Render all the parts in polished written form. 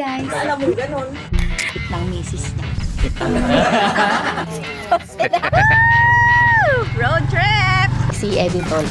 guys. Alam mo, ganun. Ng misis niya. Road trip! Si Eddie Tol.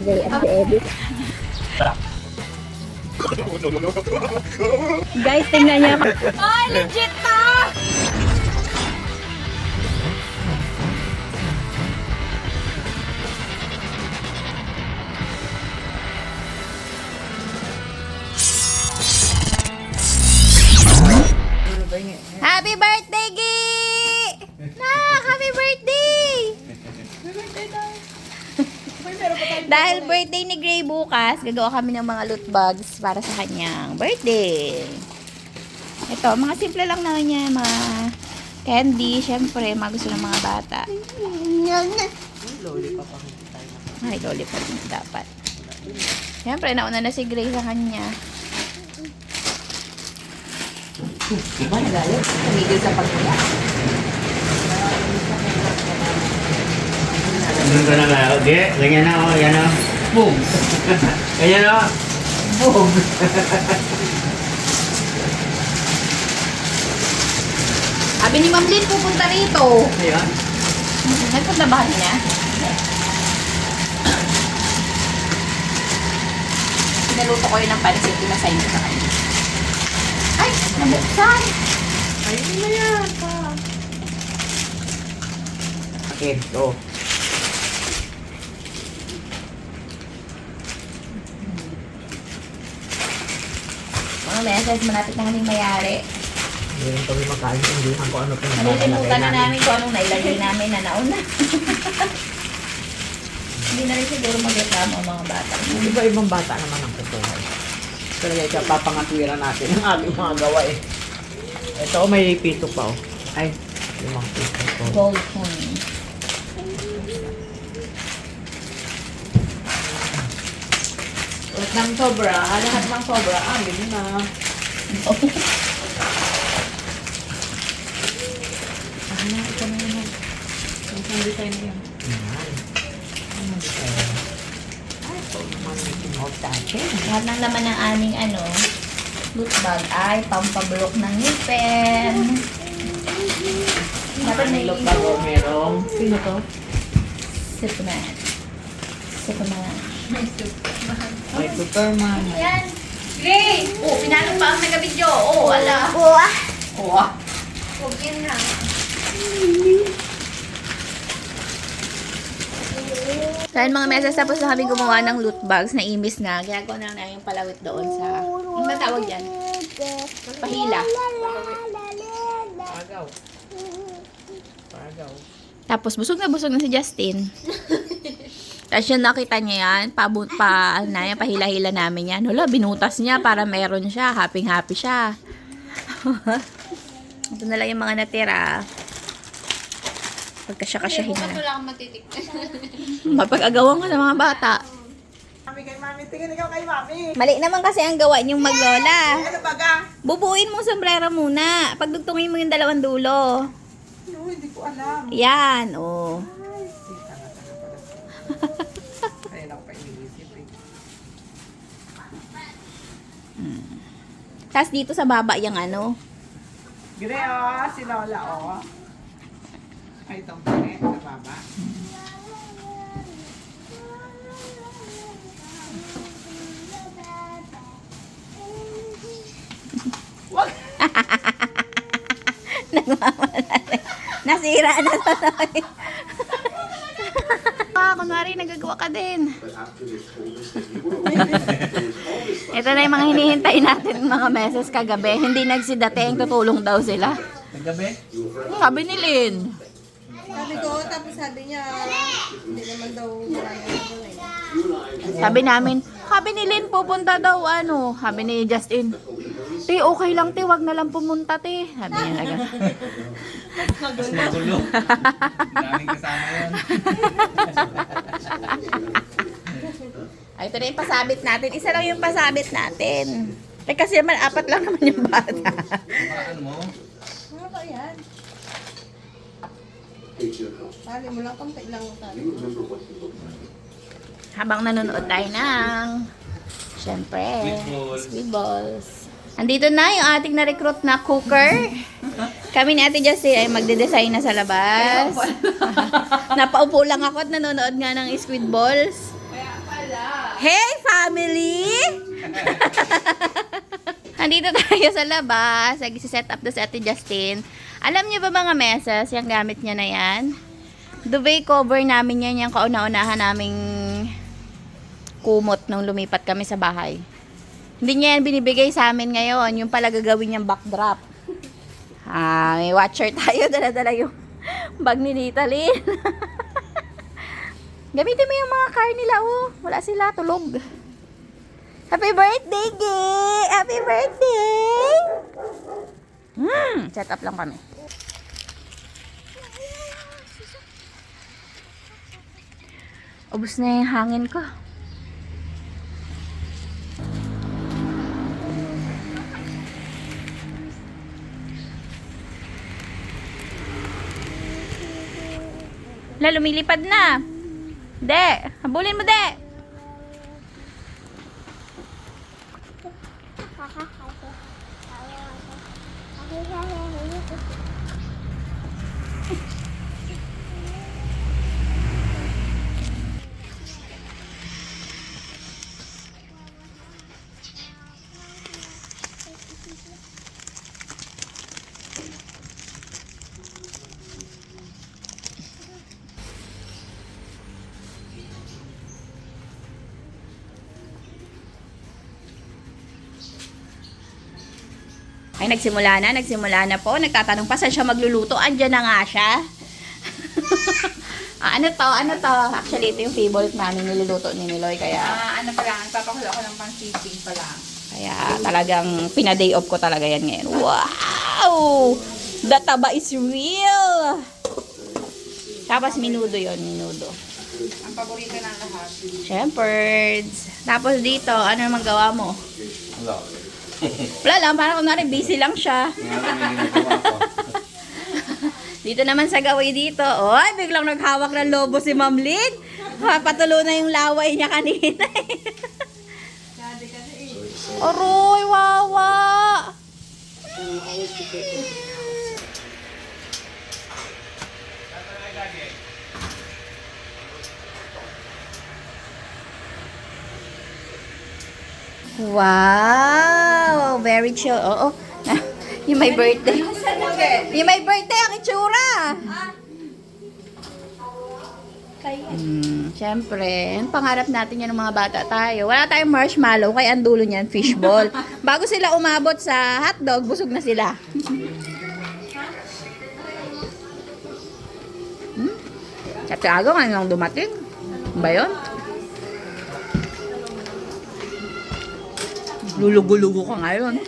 Si Eddie. Guys, tingnan niya. Ay, legit to! Happy birthday, Gi! Happy birthday! Dahil birthday ni Gray bukas, gagawa kami ng mga loot bags para sa kanyang birthday. Ito, mga simple lang naman niya, mga candy, syempre, mga gusto ng mga bata. Ay, lollipop na dapat. Syempre, nauna na si Gray sa kanya. Diba, nagalit? Tumigil sa pagkaya. Ganun ka na ba? Okay, ganyan na ako, yan o. Boom! Ganyan o. Boom! Sabi ni Ma'am Lynn, pupunta rito. Ayan. Nagpunta ba niya? Pinaluto ko yun ng pansit, pinasign ko sa kanya. Ay, nabuksan! Ayun na yan. Okay, go. Mga message, malapit na kaming mayari. Hindi rin kami makaintindihan kung ano kung Nalilimutan na namin kung anong nailagay namin na nauna. Hindi na rin siguro mag-reklamo ang mga bata. Iba-ibang bata naman ang kukuha. Pero ito, papangatwiran natin ang aming mga gawa eh. Ito, may piso pa oh. Ay, 5 piso po. Gold coin. Lahat ng sobra. Lahat ng sobra. Bili na. Ito na yun. Ang design na yun. Ayan. Ano dito? Ay, ito naman may tinold natin. Lahat ng laman ng aming loot bag ay pampablock ng ngipin. Dapat may Look bago merong. Sino to? Superman. Superman. May Superman. Yan. Gray! Oh, pinalo pa ang nagabidyo. Oh, ala. Oh, ah. Oh, ah. Huwag yun na. Dahil mga meses tapos na kami gumawa ng loot bags na imis na, ginagawa na namin yung palawit doon sa, ano ba tawag yan? Pahila. Pagaw. Pagaw. Tapos busog na si Justin. Tapos yun nakita niya yan, pahila-hila namin yan. Hala, binutas niya para meron siya, happy-happy siya. Ito na lang yung mga natira. Pagkasya-kasyahin na. Wala akong matitikman. Mapag-agawan ka sa mga bata. Mami kay mami. Tingin ikaw kay mami. Mali naman kasi ang gawa niyong maglola. Ano baga? Bubuin mo sombrero muna. Pagdugtungin mo yung dalawang dulo. No, hindi ko alam. Yan, oh. Ayun ako pa iniisip eh. Tapos dito sa baba yung ano. Gire si Lola Ay, itong pangit sa baba. Wag! Nasira na to. Kunwari, nagagawa ka din. Ito na yung mga hinihintay natin mga meses kagabi. Hindi nagsidating, tutulong daw sila. Nagabi? Sabi ni Lynn. Sabi ko, tapos sabi niya, hindi naman daw marami doon eh. Sabi ni Lynn, pupunta daw ano. Sabi ni Justin, te, okay lang te, wag na lang pumunta te. Sabi niya agad. Magulo. Daming kasama yun. Ay, ito na yung pasabit natin. Isa lang yung pasabit natin. Eh, kasi naman, 4 lang naman yung bata. Ano mo? Ano ba yan? Tali mo lang, konti lang tali. Habang nanonood tayo ng Siyempre, squid balls. Andito na yung ating na-recruit na cooker. Kami ni Ate Justin ay magde-design na sa labas. Napaupo lang ako at nanonood nga ng squid balls. Hey, family! Andito tayo sa labas. Nag-set up na si Ate Justin. Alam niyo ba mga mesas, yung gamit niya na yan? Duvet cover namin yan, yung kauna-unahan naming kumot nung lumipat kami sa bahay. Hindi niya yan binibigay sa amin ngayon. Yung pala gagawin niyang backdrop. May watcher tayo. Dala-dala yung bag ni Nita Lynn. Gamitin mo yung mga car nila, oh. Wala sila, tulog. Happy birthday, Gay! Happy birthday! Set up lang kami. Ubus na yung hangin ko. Lumilipad na. De, habulin mo, De. Ay, nagsimula na po. Nagtatanong pa saan siya magluluto. Andyan na nga siya. Ano to? Actually, ito yung favorite namin niluluto ni Niloy. Kaya, Ano pa lang, nagpapakulo ako ng pang-sitting pa lang. kaya talagang pina-day off ko talaga yan ngayon. Wow! The taba is real! Tapos minudo yon, minudo. Ang paborito ng lahat. Shepherds. Tapos dito, ano naman gawa mo? Wala lang, parang kunwari busy lang siya. Dito naman sa gaway dito, oy, biglang naghawak ng lobo si Ma'am Lynn. Patulo na yung laway niya kanina. Aroy, wawa. Wow, very chill. Oo. Yung may birthday. Yung may birthday ang itsura. Siyempre, pangarap natin yan ng mga bata tayo. Wala tayong marshmallow, kaya ang dulo niyan, fishball. Bago sila umabot sa hotdog, busog na sila. At kaagaw nga nang dumating. Ba yun? Lulugo-lugo ka ngayon.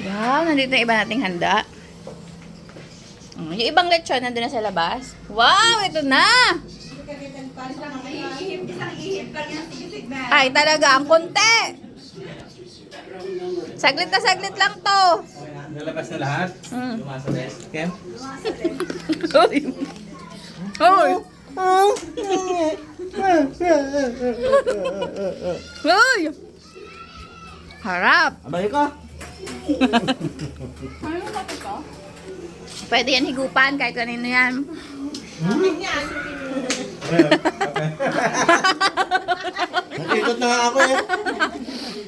Wow, nandito na iba nating handa. Yung ibang lechon nandun na sa labas. Wow, ito na! Ay, talaga, ang konti! Saglit na saglit lang to. Nalabas na lahat? Lumasa na. Kem? Hoy! Hoy! Harap! Abay ka? Pwede yan higupan kahit kanino yan. Nakikot na nga ako eh.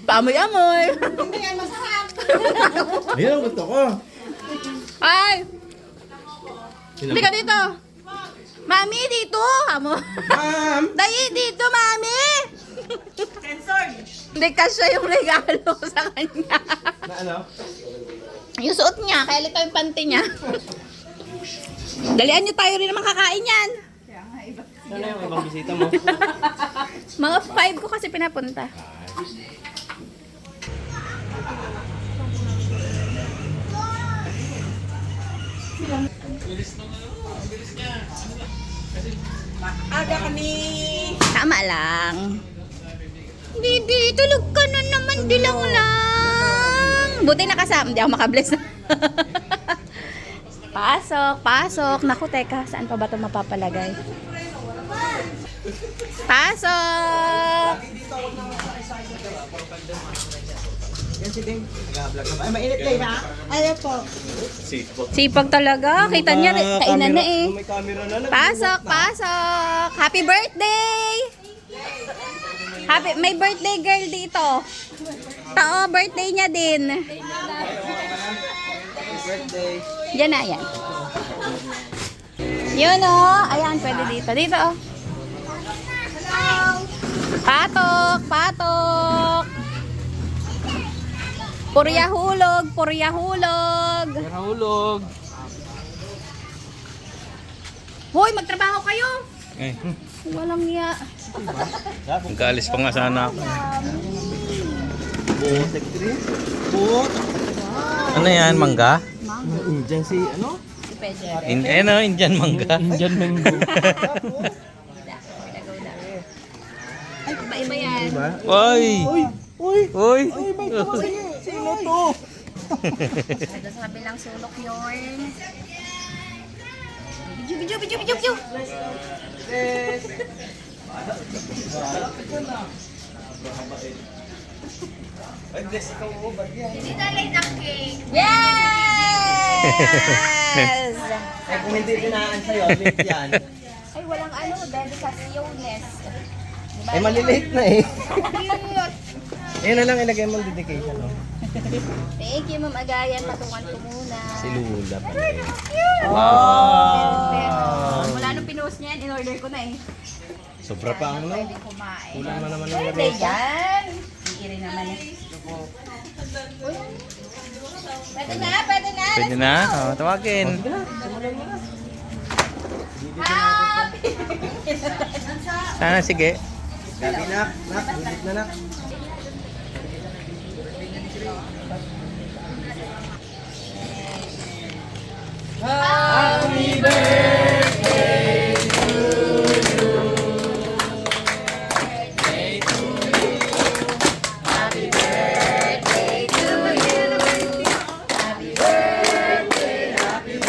Pamoy-amoy. Hindi yan masarap. Ayun ang gusto ko. Ay! Hindi ka dito. Mami, dito! Amo. Ma'am! Dali, dito, mami! Hindi kasya yung regalo sa kanya. Na ano? Yung suot niya, kaya lito yung panty niya. Dalian niyo tayo rin naman kakain yan. Ano yung ibang bisita mo? Mga 5 ko kasi pinapunta. Aga kami. Tama lang. Didi, tulog ka na naman. Di lang. Buti nakasama. Hindi ako makabless. Pasok, pasok. Naku, teka. Saan pa ba ito mapapalagay? Pasok! Yan si Ding. Nag-vlog ka ba? Ay, mainit kayo na. Ano po? Sipag talaga. Kita niya, kainan na eh. May camera na. Pasok, pasok! Happy birthday! May birthday girl dito. Tao, birthday niya din. Birthday. Yan na, yan. Yun oh. Ayan, pwede dito. Dito oh. Patok, patok. Puryahulog, puryahulog. Nahulog. Hoy, magtrabaho kayo. Eh, Walang iya. magkaalis pa nga sana ako. Butek rin. Buot. Ano yan, mangga? Diyan si ano? Indian mangga. Indian mango. Ay, iba-iba yan. Diba? Uy! Uy! Uy! Sino to? Ito sa kabilang sulok yun. Video, video, video, video, video. Hindi na late ang cake. Yes! Ay, kung hindi tinaan sa'yo, late yan. Ay, walang ano, dedicasyones. Diba? Ay, malilate na eh. Cute! Ayun na lang ilagay mo ang dedication. No? Thank you, Ma'am Agayan. Patungan ko muna. Si Lula pa. Wow! Mula nung pinost niya yan, in-order ko na eh. Sobra pa ang Pwede kumain. Kulang na naman ang Pwede lagay. yan. Iiri naman eh. Pwede na, pwede na. Pwede na? Oh, tawagin. Happy! Sana, sige. Gabi na. Nak, bilit na nak. Happy birthday to you. Happy birthday, happy birthday, happy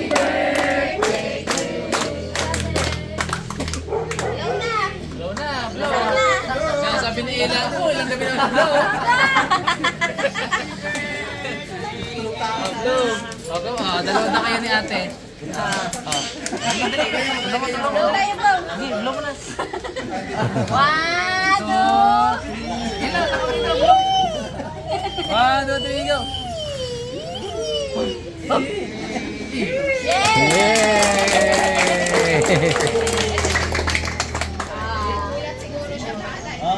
birthday to you. Blow na! Blow na! Sabi ni Ila, oh, ilang gabi na blow. Blow. Dalawa na kayo ni ate. Blow tayo, blow! Blow mo na. 1, 2, Ila, ako rin na blow. 1, 2, 3, go.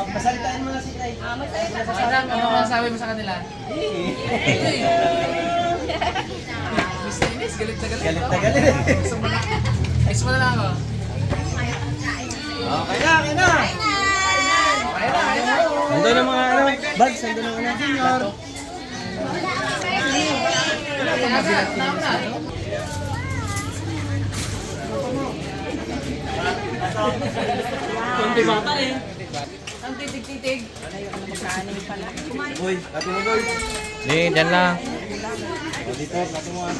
Pasalitaan mo na si Craig. Ano masasabi mo sa kanila? Miss na miss, galit na galit. Galit na galit. Miss mo na lang ako. Okay na, okay na. Nandun ang mga ano, bags, nandun ang ano. Senior. Kunti bata eh. Ang titig-titig. Uy, kati mo boy. Hindi, dyan lang. O dito, kati mo ah.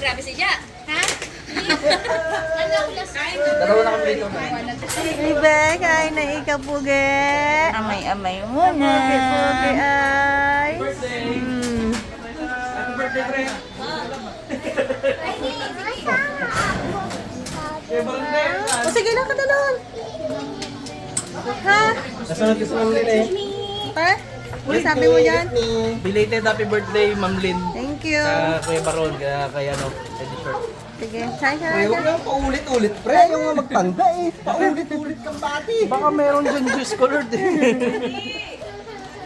grabe si Ja. Ha? Dalawa na kami dito. Ibe, kain na ikapuge. Amay-amay muna. Puge ay. O sige lang ka na doon. Ha? Nasunod ka sa Ma'am Lynn eh. Ha? Ano sabi mo dyan? Belated happy birthday, Ma'am Lynn. Thank you. Kuya Baron, kay ano, editor. Sige, try siya. Pre, huwag lang paulit-ulit, pre. Yung nga magtanda eh. Paulit-ulit kang bati. Baka meron dyan juice colored eh.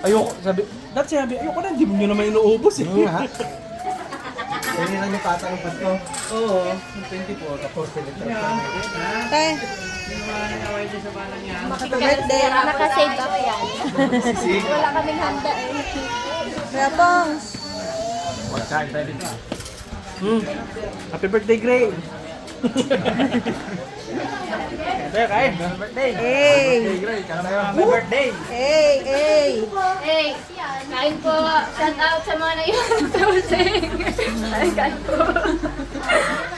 Ayoko, sabi, ayoko na, hindi mo nyo naman inuubos eh. Oo nga. Hindi na niyo patang pasto. Oo, 24, tapos teletrap. Tay. Birthday. Naka-save up yan. Wala kaming handa eh. Kuya Pongs. Magkain tayo dito. Happy birthday, Gray. Kaya kain. Happy birthday. Hey! Happy birthday. Hey! Hey! Hey, kain po. Shout out sa mga naiwan tosing. Kain po.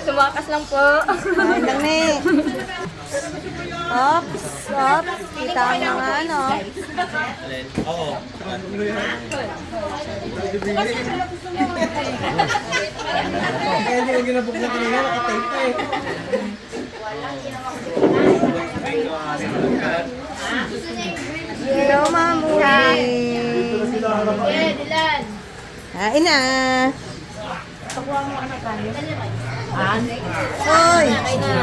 Sumakas lang po. Kain lang na eh. Ops! Ops! Kita ang mga ano. Oo. Kaya hindi ko ginabuk na kanina, nakatape ka eh. Hello, Mamuli! Dilan. Kain na! Hoy! Kain na.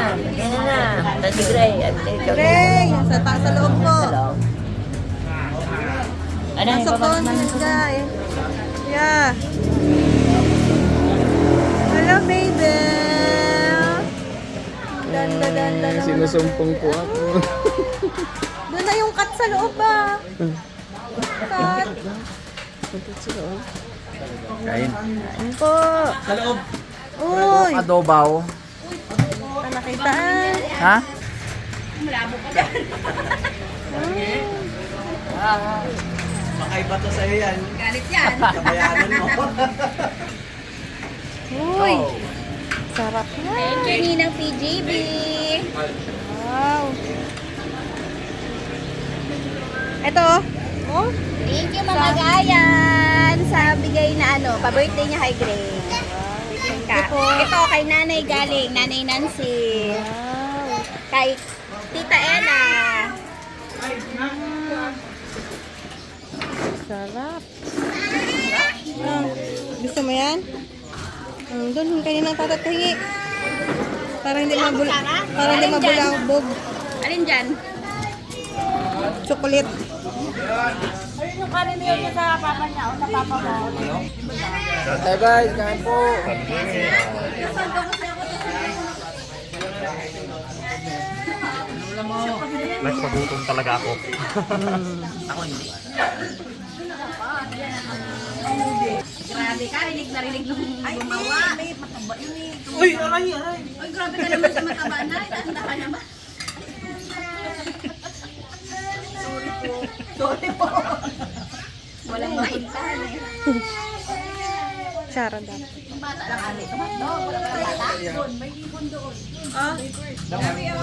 Tati Gray. Gray! Sa loob ko. Ano yung Pasok doon, guy. Yeah. Hello, baby. Danda. Sinusumpong po ako. Doon na yung cut sa loob ba? Cut. Kain. Ano po? Sa loob. Uy! Adobaw. Nakitaan. Ha? Makaiba to sa'yo yan. Galit yan. Kabayanan mo. Uy! Sarap na. Thank you, Ninang PJB. Wow. Ito. Oh. Thank you, Mama Gayan, sa bigay na ano, pa-birthday niya kay Gray. Ito, kay Nanay galing, Nanay Nancy. Wow. Kay Tita Ella. Sarap. Gusto mo yan? Doon, kaninang tatatingi. Para hindi mabulabog. Alin dyan? Chocolate. Hey guys, kain po. Nagpagutom talaga ako. Grabe ka, rinig na rinig nung gumawa. Uy, aray. Ay, grabe ka naman sa mataba na. Tanda ka naman. Sorry po. Walang mahintahan eh. Chara daw. Yung bata lang kami. Tumatog. Wala ka bata. Doon, may ibon doon.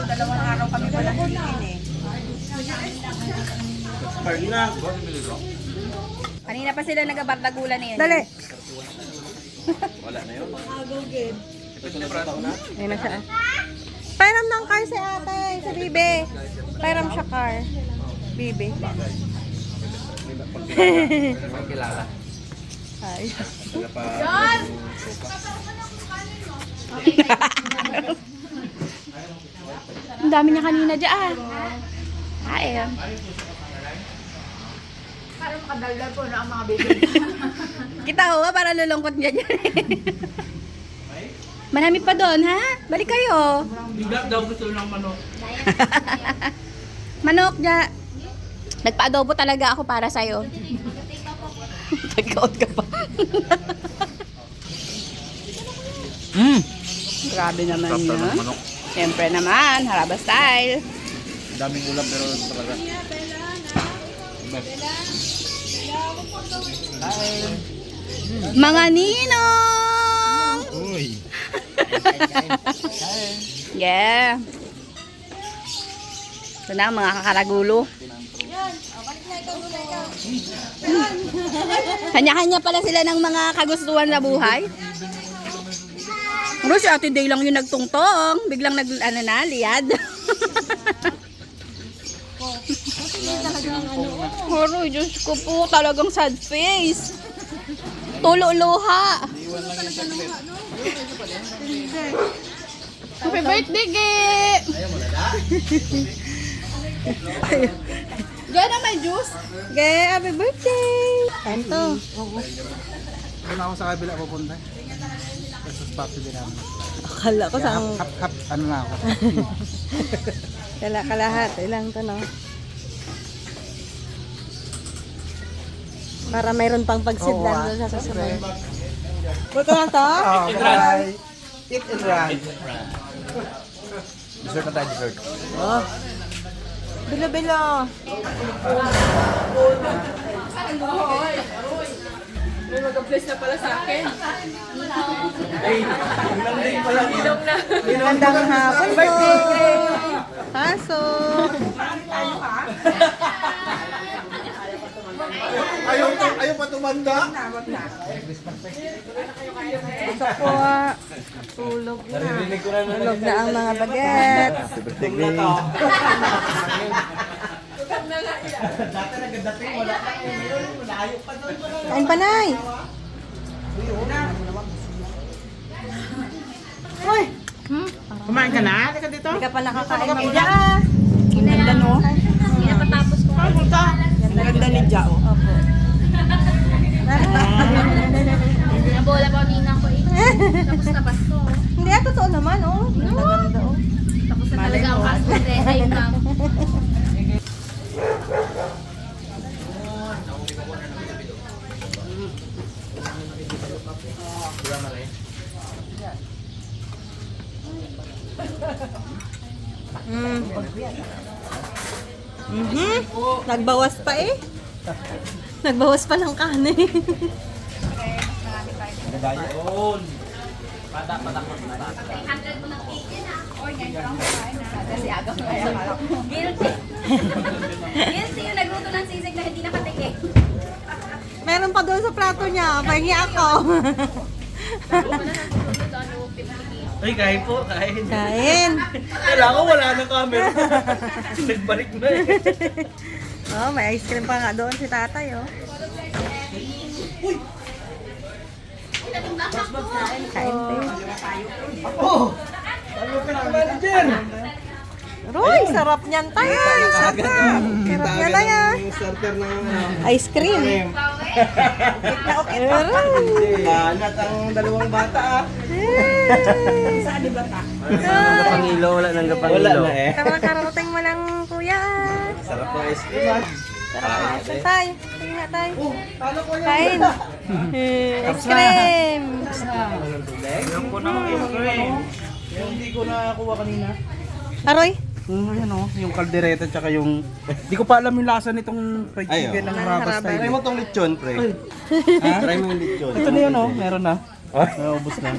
Dalawang araw kami pala eh. Kanina pa sila nagabardagulan na yun. Dali. Ayun na siya. Pairam ng car si ate, sa Bibe. Pairam siya car. Bibe. Kilala. Ay. Ang dami niya kanina dyan. Ay, Parang makadaldal po na ang mga baby. kita ho, para lulungkot niya dyan. Marami pa doon, ha? Balik kayo. Bigla daw gusto ng manok. Manok, dyan. Nagpa-adobo talaga ako para sa'yo. Tag-out ka pa. Grabe naman yun. Siyempre naman, haraba style. Daming ulam pero talaga. Mga ninong! Uy. Yeah. Ito na, mga kakaragulo. Kanya-kanya pala sila ng mga kagustuhan sa buhay. Pero si Ate Day lang yung nagtungtong. Biglang liyad. Pero Diyos ko po, talagang sad face. Tulo-luha. Happy birthday, Ge! Diyan na may juice. Okay, happy birthday! Kain to. Doon ako sa kabila pupunta. Sa spot din namin. Akala ko sa Hap, ano na ako. kalahat. Ilang to, no? Para mayroon pang pagsidlan doon sa susunod. Buto na to? Oh, bye. Eat and run. Dessert na tayo, dessert. Oh. Bilo-bilo. May mag-bless na pala sa akin. Magandang hapon po. Pasok. Ayaw pa tumanda. Pasok po. Tulog na. Tulog na ang mga baget. Kain pa, Nay. Hoy! Kumain ka na? Teka dito. Hindi ka pa nakakain ng Jao. Ang ganda, no? Pinapatapos ko. Ang ganda ni Jao. Opo. Nabola pa ninang ko eh. Tapos na Pasko. Hindi, totoo naman, oh. Ganda-ganda, oh. Tapos na talaga ang Pasko. Ayun na. Nagbawas pa eh. Nagbawas pa ng kanin. Yun. Guilty. Guilty yung nagluto ng sisig na hindi nakatikim. Meron pa doon sa plato niya. Pahingi ako. Ay, kain po, kain. Kain. Kailangan wala ng camera. Nagbalik na eh. Oh, may ice cream pa nga doon si tatay, oh. Kain tayo. Oh! Ano ka na, manager? Roy, sarap niyan tayo. Sarap. Sarap niya na yan. Yung starter ng Ice cream. Banat ang dalawang bata ah. Saan ba ta? Gapangilo, wala nang gapangilo. Wala na eh. Kararating mo lang, kuya. Sarap ng ice cream ah. Sarap. Saan tayo? Tingnan nga tayo. Paano ko yan? Kain. Ice cream. Yung ko na ice cream. Yung hindi ko nakakuha kanina. Aroy. Yan o, yung kaldereta tsaka yung... Di ko pa alam yung lasa nitong fried chicken ng Rabas Harabas. style. Try mo tong lechon, pre. Ha? Try mo yung lechon. Ito na yun o, meron na. Naubos na.